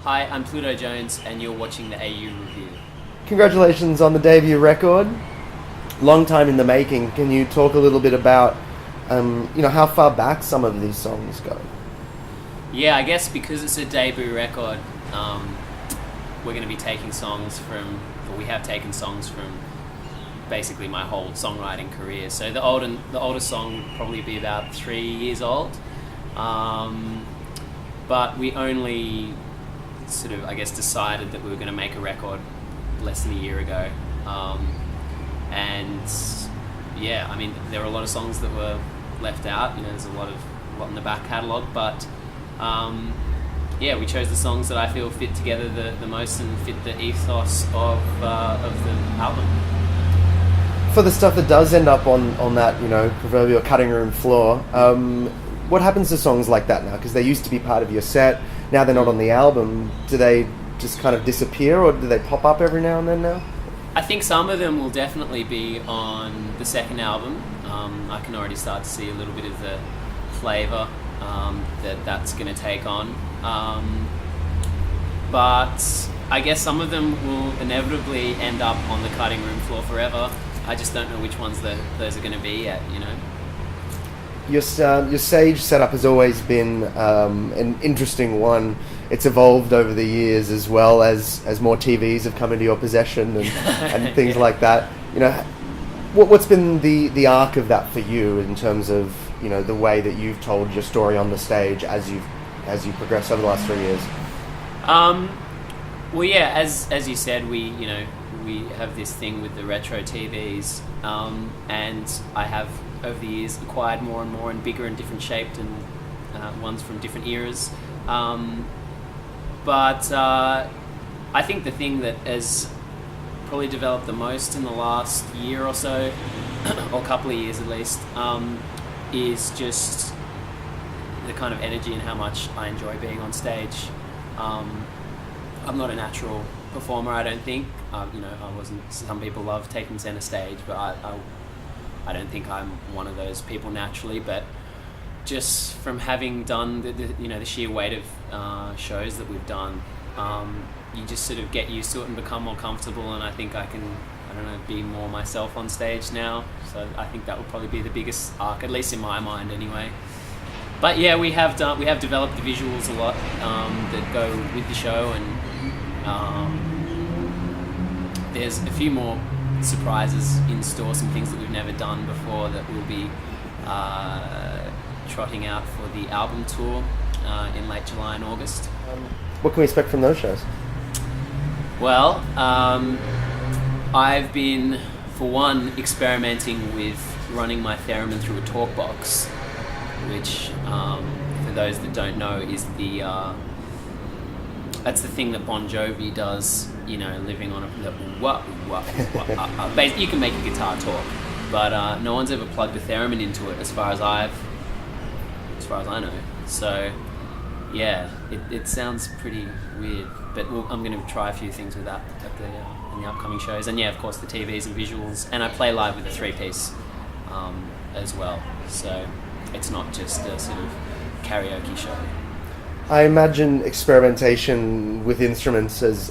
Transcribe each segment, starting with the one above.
Hi, I'm Pluto Jonze, and you're watching the AU Review. Congratulations on the debut record. Long time in the making. Can you talk a little bit about, how far back some of these songs go? Yeah, I guess because it's a debut record, we're going to be taking we have taken songs from basically my whole songwriting career. So the oldest song would probably be about 3 years old, but we only sort of, I guess, decided that we were going to make a record less than a year ago. And yeah, I mean, there were a lot of songs that were left out. There's a lot in the back catalogue, but we chose the songs that I feel fit together the most and fit the ethos of the album. For the stuff that does end up on that, proverbial cutting room floor, what happens to songs like that now? Because they used to be part of your set. Now they're not on the album. Do they just kind of disappear, or do they pop up every now and then now? I think some of them will definitely be on the second album. I can already start to see a little bit of the flavour that's going to take on. But I guess some of them will inevitably end up on the cutting room floor forever. I just don't know which ones those are going to be yet, Your stage setup has always been an interesting one. It's evolved over the years as well as more TVs have come into your possession and things like that. What's been the arc of that for you in terms of the way that you've told your story on the stage as you progress over the last 3 years? Well, yeah, as you said, we have this thing with the retro TVs, and I have over the years acquired more and more and bigger and different shaped and ones from different eras. But I think the thing that has probably developed the most in the last year or so, or couple of years at least, is just the kind of energy and how much I enjoy being on stage. I'm not a natural performer, I don't think. I wasn't. Some people love taking center stage, but I don't think I'm one of those people naturally. But just from having done the sheer weight of shows that we've done, you just sort of get used to it and become more comfortable. And I think I can, be more myself on stage now. So I think that would probably be the biggest arc, at least in my mind, anyway. But yeah, we have developed the visuals a lot that go with the show, and there's a few more surprises in store, some things that we've never done before that we'll be trotting out for the album tour in late July and August. What can we expect from those shows? Well, I've been, for one, experimenting with running my theremin through a talk box, which, for those that don't know, is that's the thing that Bon Jovi does, living on you can make a guitar talk, but no one's ever plugged a theremin into it as far as I know. So yeah, it sounds pretty weird, but I'm going to try a few things with that in the upcoming shows. And yeah, of course, the TVs and visuals, and I play live with a 3-piece as well, so it's not just a sort of karaoke show. I imagine experimentation with instruments has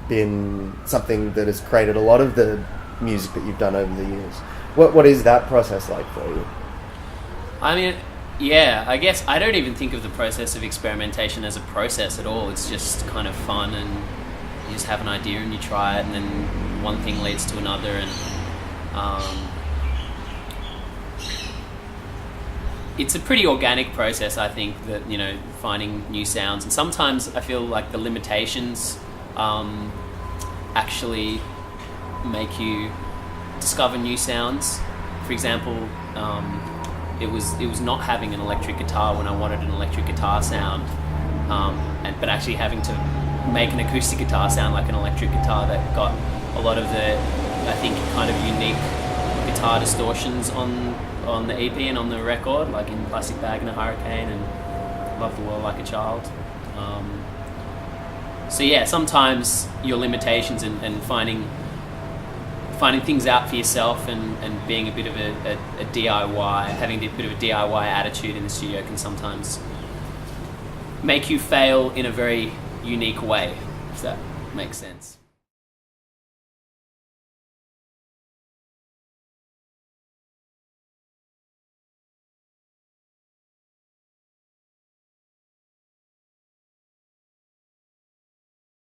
been something that has created a lot of the music that you've done over the years. What is that process like for you? I mean, yeah, I guess I don't even think of the process of experimentation as a process at all. It's just kind of fun, and you just have an idea and you try it, and then one thing leads to another, and it's a pretty organic process, I think, that, finding new sounds. And sometimes I feel like the limitations actually make you discover new sounds. For example, it was not having an electric guitar when I wanted an electric guitar sound, but actually having to make an acoustic guitar sound like an electric guitar that got a lot of the, I think, kind of unique guitar distortions on the EP and on the record, like in Plastic Bag and a Hurricane and Love the World Like a Child. So yeah, sometimes your limitations and finding things out for yourself and being a bit of a DIY, having a bit of a DIY attitude in the studio can sometimes make you fail in a very unique way, if that makes sense.